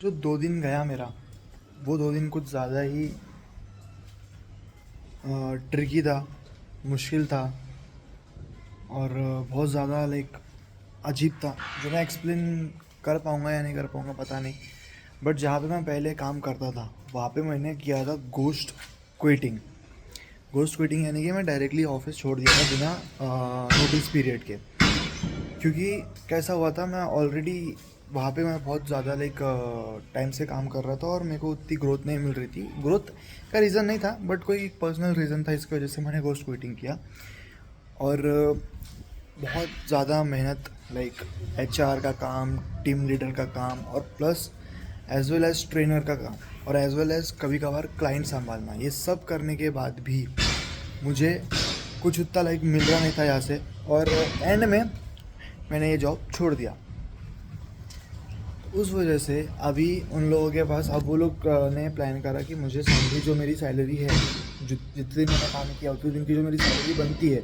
जो 2 दिन गया मेरा, वो 2 दिन कुछ ज़्यादा ही ट्रिकी था, मुश्किल था और बहुत ज़्यादा अजीब था, जो मैं एक्सप्लेन कर पाऊँगा या नहीं कर पाऊँगा पता नहीं। बट जहाँ पे मैं पहले काम करता था, वहाँ पे मैंने किया था घोस्ट क्विटिंग। घोस्ट क्विटिंग यानी कि मैं डायरेक्टली ऑफिस छोड़ दिया था बिना नोटिस पीरियड के। क्योंकि कैसा हुआ था, मैं ऑलरेडी वहाँ पे मैं बहुत ज़्यादा टाइम से काम कर रहा था और मेरे को उतनी ग्रोथ नहीं मिल रही थी। ग्रोथ का रीज़न नहीं था, बट कोई पर्सनल रीज़न था, इसकी वजह से मैंने घोस्ट क्विटिंग किया। और बहुत ज़्यादा मेहनत, एचआर का काम, टीम लीडर का काम, और plus as well as trainer का काम, और एज वेल एज कभी कभार क्लाइंट संभालना, ये सब करने के बाद भी मुझे कुछ उतना मिल रहा नहीं था यहाँ से। और एंड में मैंने ये जॉब छोड़ दिया। उस वजह से अभी उन लोगों के पास, अब वो लोग ने प्लान करा कि मुझे सैलरी, जो मेरी सैलरी है, जो जितने दिन मैंने काम किया उतने दिन की जो मेरी सैलरी बनती है,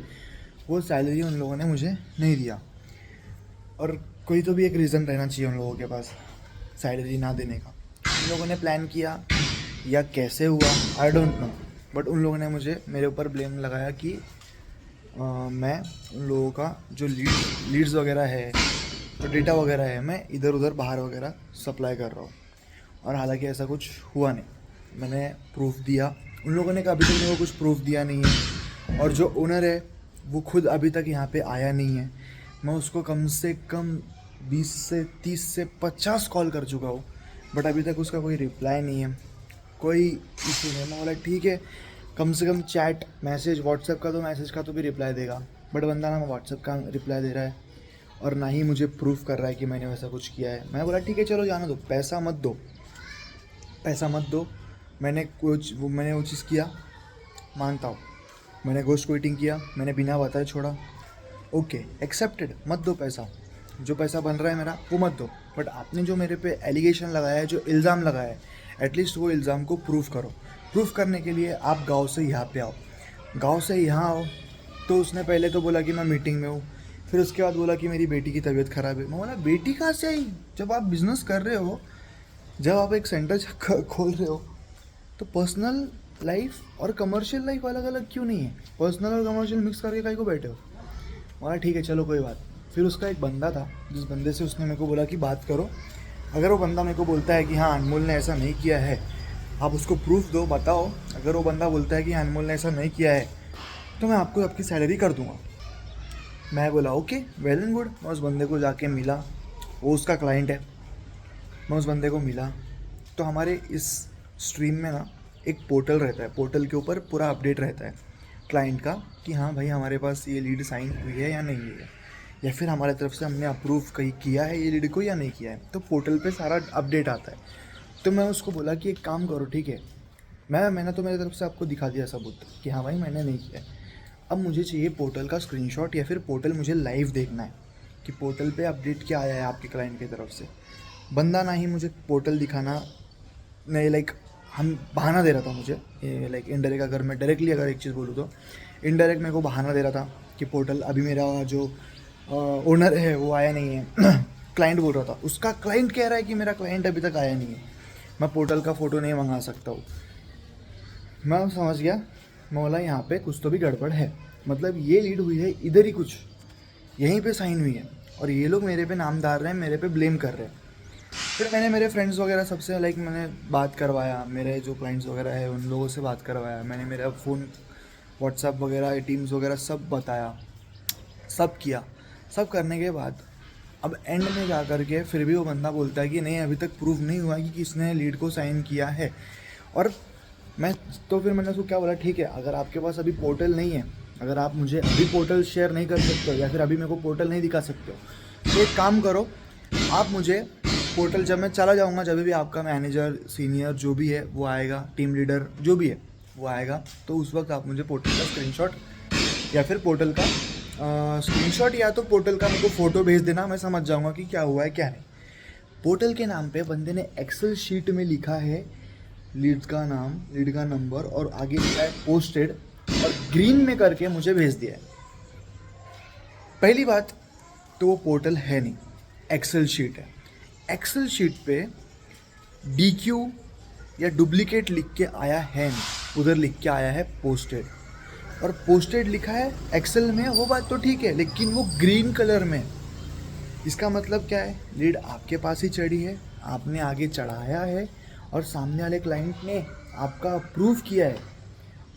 वो सैलरी उन लोगों ने मुझे नहीं दिया। और कोई तो भी एक रीज़न रहना चाहिए उन लोगों के पास सैलरी ना देने का। उन लोगों ने प्लान किया या कैसे हुआ, आई डोंट नो, बट उन लोगों ने मुझे मेरे ऊपर ब्लेम लगाया कि मैं उन लोगों का जो लीड्स वगैरह है, जो डेटा वगैरह है, मैं इधर उधर बाहर वगैरह सप्लाई कर रहा हूँ। और हालांकि ऐसा कुछ हुआ नहीं। मैंने प्रूफ दिया, उन लोगों ने अभी तक मेरे को कुछ प्रूफ दिया नहीं है। और जो ओनर है वो खुद अभी तक यहाँ पे आया नहीं है। मैं उसको कम से कम 20 से 30 से 50 कॉल कर चुका हूँ, बट अभी तक उसका कोई रिप्लाई नहीं है, कोई इशू नहीं। मैं बोला ठीक है, कम से कम चैट मैसेज, व्हाट्सएप का तो मैसेज का तो भी रिप्लाई देगा, बट बंदा ना व्हाट्सएप का रिप्लाई दे रहा है और ना ही मुझे प्रूफ कर रहा है कि मैंने वैसा कुछ किया है। मैं बोला ठीक है चलो जाने दो, पैसा मत दो, पैसा मत दो। मैंने वो चीज़ किया, मानता हूँ, मैंने घोस्ट क्विटिंग किया, मैंने बिना बताए छोड़ा, ओके एक्सेप्टेड, मत दो पैसा, जो पैसा बन रहा है मेरा वो मत दो। बट आपने जो मेरे पे एलिगेशन लगाया है, जो इल्ज़ाम लगाया है, एटलीस्ट वो इल्ज़ाम को प्रूफ करो। प्रूफ करने के लिए आप गांव से यहाँ पे आओ, गांव से यहाँ आओ। तो उसने पहले तो बोला कि मैं मीटिंग में हूँ, फिर उसके बाद बोला कि मेरी बेटी की तबीयत ख़राब है। मैं बोला बेटी कहाँ से आई? जब आप बिज़नेस कर रहे हो, जब आप एक सेंटर खोल रहे हो, तो पर्सनल लाइफ और कमर्शियल लाइफ अलग अलग क्यों नहीं है? पर्सनल और कमर्शियल मिक्स करके काहे को बैठे हो? बोला ठीक है चलो कोई बात। फिर उसका एक बंदा था, जिस बंदे से उसने मेरे को बोला कि बात करो। अगर वो बंदा मेरे को बोलता है कि हाँ अनमोल ने ऐसा नहीं किया है, आप उसको प्रूफ दो, बताओ। अगर वो बंदा बोलता है कि हाँ अनमोल ने ऐसा नहीं किया है, तो मैं आपको आपकी सैलरी कर दूंगा। मैं बोला ओके, वेल एंड गुड। मैं उस बंदे को जाके मिला, वो उसका क्लाइंट है। मैं उस बंदे को मिला, तो हमारे इस स्ट्रीम में ना एक पोर्टल रहता है, पोर्टल के ऊपर पूरा अपडेट रहता है क्लाइंट का कि हाँ भाई हमारे पास ये लीड साइन हुई है या नहीं हुई है, या फिर हमारे तरफ से हमने अप्रूव कहीं किया है ये लीड को या नहीं किया है। तो पोर्टल पे सारा अपडेट आता है। तो मैं उसको बोला कि एक काम करो, ठीक है, मैंने तो मेरी तरफ से आपको दिखा दिया सबूत कि हाँ भाई मैंने नहीं किया है। अब मुझे चाहिए पोर्टल का स्क्रीनशॉट, या फिर पोर्टल मुझे लाइव देखना है कि पोर्टल पे अपडेट क्या आया है आपके क्लाइंट की तरफ से। बंदा ना ही मुझे पोर्टल दिखाना, नहीं हम बहाना दे रहा था मुझे, इनडायरेक्ट, अगर मैं डायरेक्टली अगर एक चीज़ बोलूँ तो इनडायरेक्ट मेरे को बहाना दे रहा था कि पोर्टल अभी मेरा जो ओनर है वो आया नहीं है। क्लाइंट बोल रहा था, उसका क्लाइंट कह रहा है कि मेरा क्लाइंट अभी तक आया नहीं है, मैं पोर्टल का फ़ोटो नहीं मंगा सकता हूँ। मैं समझ गया, मैं बोला यहाँ पे कुछ तो भी गड़बड़ है। मतलब ये लीड हुई है इधर ही कुछ, यहीं पे साइन हुई है, और ये लोग मेरे पे नाम डाल रहे हैं, मेरे पे ब्लेम कर रहे हैं। फिर मैंने मेरे फ्रेंड्स वगैरह सबसे मैंने बात करवाया, मेरे जो क्लाइंट्स वगैरह है उन लोगों से बात करवाया, मैंने मेरा फ़ोन, व्हाट्सअप वगैरह, टीम्स वगैरह सब बताया, सब किया। सब करने के बाद अब एंड में जा कर के फिर भी वो बंदा बोलता है कि नहीं अभी तक प्रूव नहीं हुआ कि किसने लीड को साइन किया है। और मैं तो फिर मैंने उसको क्या बोला, ठीक है अगर आपके पास अभी पोर्टल नहीं है, अगर आप मुझे अभी पोर्टल शेयर नहीं कर सकते हो, या फिर अभी मेरे को पोर्टल नहीं दिखा सकते हो, तो एक काम करो, आप मुझे पोर्टल, जब मैं चला जाऊँगा, जब भी आपका मैनेजर सीनियर जो भी है वो आएगा, टीम लीडर जो भी है वो आएगा, तो उस वक्त आप मुझे पोर्टल का स्क्रीनशॉट, या फिर पोर्टल का स्क्रीनशॉट, या तो पोर्टल का मेरे को फ़ोटो भेज देना, मैं समझ जाऊँगा कि क्या हुआ है क्या नहीं। पोर्टल के नाम पे बंदे ने एक्सेल शीट में लिखा है लीड का नाम, लीड का नंबर, और आगे लिखा है पोस्टेड, और ग्रीन में करके मुझे भेज दिया है। पहली बात तो वो पोर्टल है नहीं, एक्सेल शीट है। एक्सेल शीट पे DQ या डुप्लीकेट लिख के आया है नहीं, उधर लिख के आया है पोस्टेड, और पोस्टेड लिखा है एक्सेल में, वो बात तो ठीक है, लेकिन वो ग्रीन कलर में। इसका मतलब क्या है, लीड आपके पास ही चढ़ी है, आपने आगे चढ़ाया है और सामने वाले क्लाइंट ने आपका अप्रूव किया है,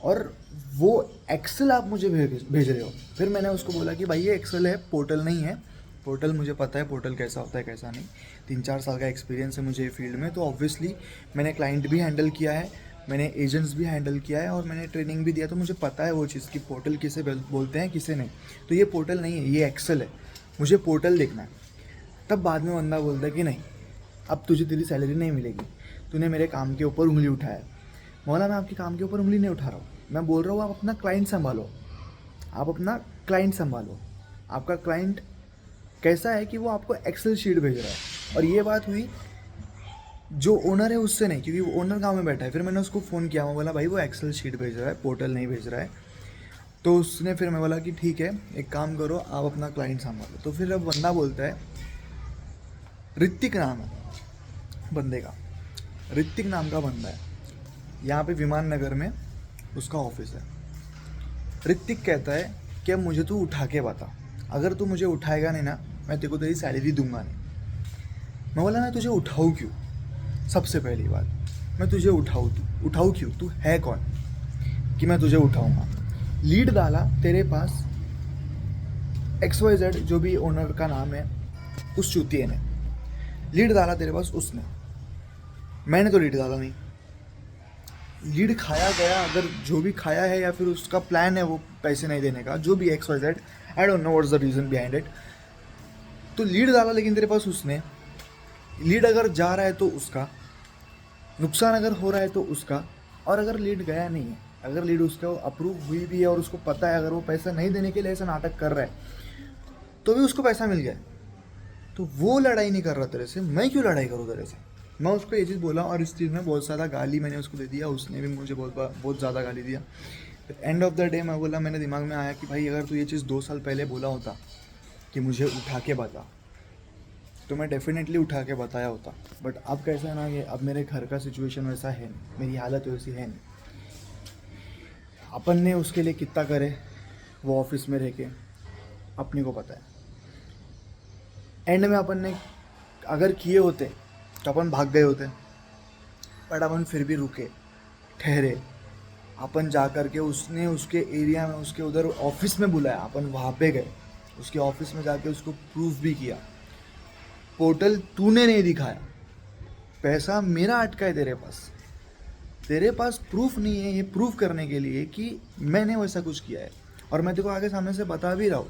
और वो एक्सेल आप मुझे भेज रहे हो। फिर मैंने उसको बोला कि भाई ये एक्सेल है, पोर्टल नहीं है। पोर्टल मुझे पता है पोर्टल कैसा होता है कैसा नहीं, 3-4 साल का एक्सपीरियंस है मुझे फील्ड में, तो ऑब्वियसली मैंने क्लाइंट भी हैंडल किया है, मैंने एजेंट्स भी हैंडल किया है, और मैंने ट्रेनिंग भी दिया, तो मुझे पता है वो चीज़ कि पोर्टल किसे बोलते हैं किसे नहीं। तो ये पोर्टल नहीं है, ये एक्सेल है, मुझे पोर्टल देखना है। तब बाद में बंदा बोलता है कि नहीं, अब तुझे तेरी सैलरी नहीं मिलेगी, तूने मेरे काम के ऊपर उंगली उठाया। मौला, मैं आपके काम के ऊपर उंगली नहीं उठा रहा हूँ, मैं बोल रहा हूँ आप अपना क्लाइंट संभालो, आप अपना क्लाइंट संभालो। आपका क्लाइंट कैसा है कि वो आपको एक्सेल शीट भेज रहा है। और ये बात हुई जो ओनर है उससे नहीं, क्योंकि वो ओनर गाँव में बैठा है। फिर मैंने उसको फ़ोन किया, मैं बोला भाई वो एक्सेल शीट भेज रहा है, पोर्टल नहीं भेज रहा है। तो उसने फिर मैं बोला कि ठीक है, एक काम करो, आप अपना क्लाइंट संभालो। तो फिर अब बंदा बोलता है, ऋतिक नाम है बंदे का, ऋतिक नाम का बंदा है, यहाँ पे विमान नगर में उसका ऑफिस है। ऋतिक कहता है कि अब मुझे तू उठा के बता, अगर तू मुझे उठाएगा नहीं ना, मैं तेरे को तेरी सैलरी दूंगा नहीं। मैं बोला मैं तुझे उठाऊँ क्यों, सबसे पहली बात मैं तुझे उठाऊँ क्यों, तू है कौन कि मैं तुझे उठाऊँगा। लीड डाला तेरे पास XYZ जो भी ओनर का नाम है, उस चूतिए ने लीड डाला तेरे पास, उसने, मैंने तो लीड डाला नहीं। लीड खाया गया, अगर जो भी खाया है या फिर उसका प्लान है वो पैसे नहीं देने का, जो भी XYZ, I don't know what's the reason behind it. तो लीड डाला लेकिन तेरे पास उसने, लीड अगर जा रहा है तो उसका नुकसान, अगर हो रहा है तो उसका, और अगर लीड गया नहीं है, अगर लीड उसका अप्रूव हुई भी है और उसको पता है अगर वो पैसा नहीं देने के लिए ऐसा नाटक कर रहा है तो भी उसको पैसा मिल गया, तो वो लड़ाई नहीं कर रहा तेरे से, मैं क्यों लड़ाई करूँ तेरे से। मैं उसको ये चीज़ बोला, और इस चीज़ में बहुत ज़्यादा गाली मैंने उसको दे दिया, उसने भी मुझे बहुत ज़्यादा गाली दिया। एंड ऑफ द डे मैं बोला, मैंने दिमाग में आया कि भाई अगर तू ये चीज़ 2 साल पहले बोला होता कि मुझे उठा के बता, तो मैं डेफिनेटली उठा के बताया होता। बट अब कैसा है ना कि अब मेरे घर का सिचुएशन वैसा है नहीं, मेरी हालत वैसी है नहीं। अपन ने उसके लिए कितना करे, वो ऑफिस में रह के अपने को पता है। एंड में अपन ने अगर किए होते तो अपन भाग गए होते, बट अपन फिर भी रुके, ठहरे। अपन जा कर के उसने उसके एरिया में, उसके उधर ऑफिस में बुलाया, अपन वहाँ पे गए, उसके ऑफिस में जाके उसको प्रूफ भी किया। पोर्टल तूने नहीं दिखाया, पैसा मेरा अटका है तेरे पास प्रूफ नहीं है ये प्रूफ करने के लिए कि मैंने वैसा कुछ किया है, और मैं तेरे को आगे सामने से बता भी रहा हूँ,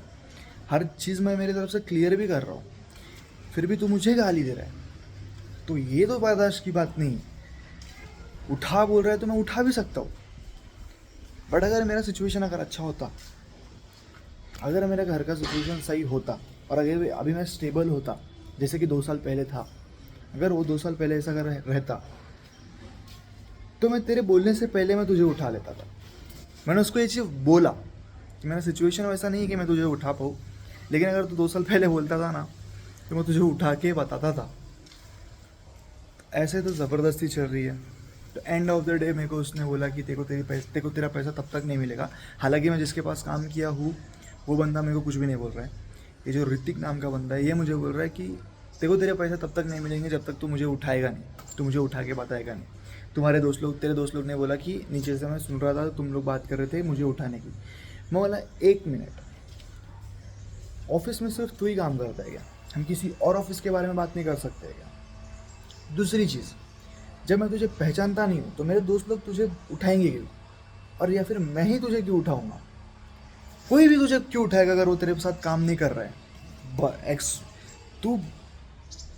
हर चीज़ मैं मेरी तरफ से क्लियर भी कर रहा हूँ, फिर भी तू मुझे गाली दे रहा है। तो ये तो बर्दाश्त की बात नहीं। उठा बोल रहा है तो मैं उठा भी सकता हूँ, बट अगर मेरा सिचुएशन अगर अच्छा होता, अगर मेरे घर का सिचुएशन सही होता, और अगर अभी मैं स्टेबल होता जैसे कि 2 साल पहले था, अगर वो 2 साल पहले ऐसा अगर रहता तो मैं तेरे बोलने से पहले मैं तुझे उठा लेता था। मैंने उसको ये चीज़ बोला कि मेरा सिचुएशन वैसा नहीं है कि मैं तुझे उठा पाऊँ, लेकिन अगर तू 2 साल पहले बोलता था ना तो मैं तुझे उठा के बताता था। ऐसे तो ज़बरदस्ती चल रही है। तो एंड ऑफ द डे मेरे को उसने बोला कि तेरे को तेरा पैसा तब तक नहीं मिलेगा। हालांकि मैं जिसके पास काम किया हूँ वो बंदा मेरे को कुछ भी नहीं बोल रहा है। ये जो ऋतिक नाम का बंदा है ये मुझे बोल रहा है कि तेरे पैसा तब तक नहीं मिलेंगे जब तक तू मुझे उठाएगा नहीं, तू मुझे उठा के बताएगा नहीं। तेरे दोस्त लोग ने बोला कि नीचे से मैं सुन रहा था तुम लोग बात कर रहे थे मुझे उठाने की। मैं बोला 1 मिनट, ऑफिस में सिर्फ तू ही काम करता है क्या? हम किसी और ऑफिस के बारे में बात नहीं कर सकते क्या? दूसरी चीज़, जब मैं तुझे पहचानता नहीं हूँ तो मेरे दोस्त लोग तुझे उठाएंगे क्यों? और या फिर मैं ही तुझे क्यों उठाऊँगा? कोई भी तुझे क्यों उठाएगा अगर वो तेरे साथ काम नहीं कर रहा है? तू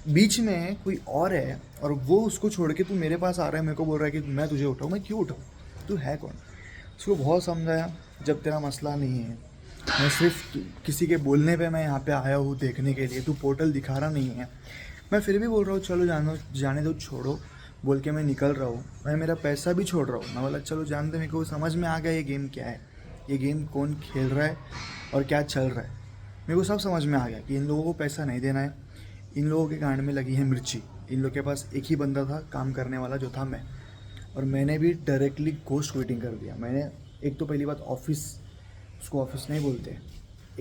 बीच में कोई और है और वो उसको छोड़ के तू मेरे पास आ रहा है, मेरे को बोल रहा है कि मैं तुझे उठाऊँ। मैं क्यों उठाऊँ? तू है कौन? उसको बहुत समझाया, जब तेरा मसला नहीं है, मैं सिर्फ किसी के बोलने पे मैं यहाँ पे आया हूँ देखने के लिए, तू पोर्टल दिखा रहा नहीं है, मैं फिर भी बोल रहा हूँ चलो जाने दो, छोड़ो बोल के मैं निकल रहा हूँ। मैं मेरा पैसा भी छोड़ रहा हूँ। मैं बोला चलो जान दे, मेरे को समझ में आ गया ये गेम क्या है, ये गेम कौन खेल रहा है और क्या चल रहा है। मेरे को सब समझ में आ गया कि इन लोगों को पैसा नहीं देना है, इन लोगों के गांड में लगी है मिर्ची। इन लोग के पास एक ही बंदा था काम करने वाला, जो था मैं। और मैंने भी डायरेक्टली घोस्ट क्विटिंग कर दिया। मैंने एक तो पहली बात ऑफिस, उसको ऑफिस नहीं बोलते।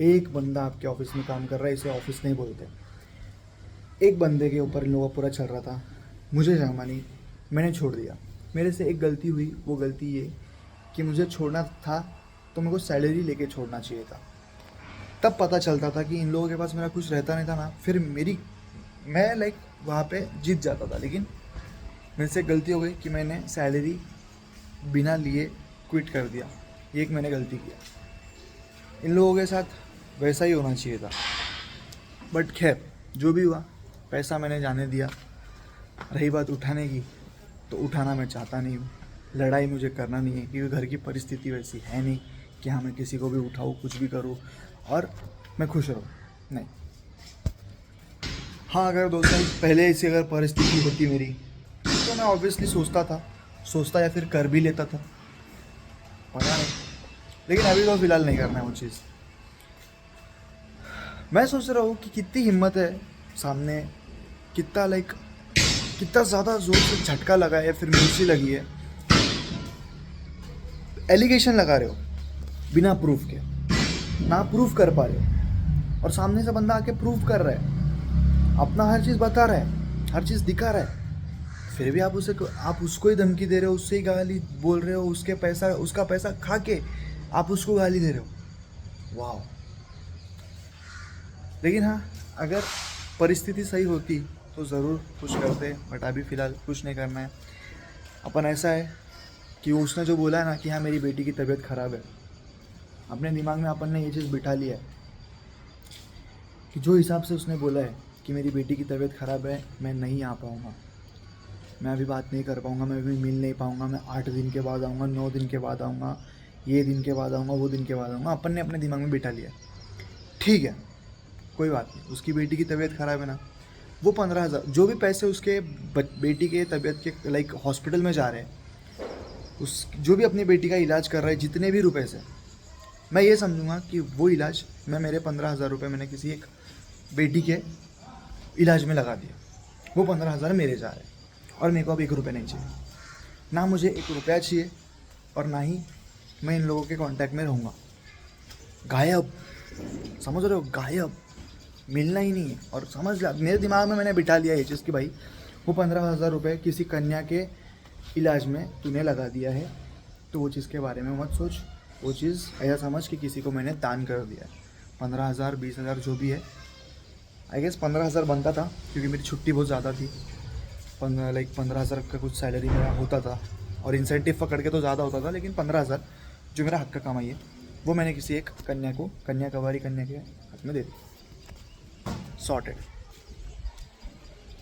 एक बंदा आपके ऑफिस में काम कर रहा है, इसे ऑफिस नहीं बोलते। एक बंदे के ऊपर इन लोगों का पूरा चल रहा था, मुझे जमा नहीं, मैंने छोड़ दिया। मेरे से एक गलती हुई, वो गलती ये कि मुझे छोड़ना था तो मेरे को सैलरी लेके छोड़ना चाहिए था। तब पता चलता था कि इन लोगों के पास मेरा कुछ रहता नहीं था ना, फिर मैं लाइक वहाँ पे जीत जाता था। लेकिन मेरे से गलती हो गई कि मैंने सैलरी बिना लिए क्विट कर दिया। ये एक मैंने गलती किया। इन लोगों के साथ वैसा ही होना चाहिए था, बट खैर जो भी हुआ, पैसा मैंने जाने दिया। रही बात उठाने की, तो उठाना मैं चाहता नहीं हूँ। लड़ाई मुझे करना नहीं है, क्योंकि घर की परिस्थिति वैसी है नहीं कि हाँ मैं किसी को भी उठाऊँ, कुछ भी करूँ और मैं खुश रहूँ, नहीं। हाँ, अगर 2 साल पहले ऐसी अगर परिस्थिति होती मेरी, तो मैं ऑब्वियसली सोचता या फिर कर भी लेता था, पता नहीं। लेकिन अभी तो फ़िलहाल नहीं करना है वो चीज़। मैं सोच रहा हूँ कि कितनी हिम्मत है सामने, कितना ज़्यादा ज़ोर से झटका लगा है, फिर मिर्ची लगी है, एलिगेशन लगा रहे हो बिना प्रूफ के, ना प्रूफ कर पा रहे हो, और सामने से बंदा आके प्रूफ कर रहा है, अपना हर चीज़ बता रहा है, हर चीज़ दिखा रहा है, फिर भी आप उसको ही धमकी दे रहे हो, उससे ही गाली बोल रहे हो, उसका पैसा खा के आप उसको गाली दे रहे हो। वाह। लेकिन हाँ, अगर परिस्थिति सही होती तो ज़रूर कुछ करते, बट अभी फ़िलहाल कुछ नहीं करना है। अपन ऐसा है कि उसने जो बोला है ना कि हाँ मेरी बेटी की तबीयत ख़राब है, अपने दिमाग में अपन ने ये चीज़ बिठा लिया है कि जो हिसाब से उसने बोला है कि मेरी बेटी की तबीयत ख़राब है, मैं नहीं आ पाऊँगा, मैं अभी बात नहीं कर पाऊँगा, मैं अभी मिल नहीं पाऊँगा, मैं 8 दिन के बाद आऊँगा, 9 दिन के बाद आऊँगा, ये दिन के बाद आऊँगा, वो दिन के बाद आऊँगा, अपन ने अपने दिमाग में बिठा लिया। ठीक है, कोई बात नहीं, उसकी बेटी की तबीयत ख़राब है ना, वो 15,000 जो भी पैसे उसके बेटी के तबीयत के लाइक हॉस्पिटल में जा रहे हैं, उस जो भी अपनी बेटी का इलाज कर रहा है, जितने भी रुपए से, मैं ये समझूंगा कि वो इलाज मेरे 15,000 रुपये मैंने किसी एक बेटी के इलाज में लगा दिया, वो 15,000 मेरे जा रहे हैं, और मेरे को अब 1 रुपये नहीं चाहिए, ना मुझे 1 रुपया चाहिए, और ना ही मैं इन लोगों के कांटेक्ट में रहूँगा। गायब, समझ रहे हो, गायब, मिलना ही नहीं है। और समझ ला, मेरे दिमाग में मैंने बिठा लिया ये चीज़ कि भाई वो 15,000 रुपये किसी कन्या के इलाज में तूने लगा दिया है, तो वो चीज़ के बारे में मत सोच, वो चीज़ ऐसा समझ कि किसी को मैंने दान कर दिया है। 15,000 20,000 जो भी है, आई गेस 15,000 बनता था, क्योंकि मेरी छुट्टी बहुत ज़्यादा थी। 15,000 का कुछ सैलरी मेरा होता था, और इंसेंटिव पकड़ के तो ज़्यादा होता था, लेकिन 15,000 जो मेरा हक का कमाई है, वो मैंने किसी एक कन्या कवारी कन्या के हाथ में दे दी। सॉर्टेड।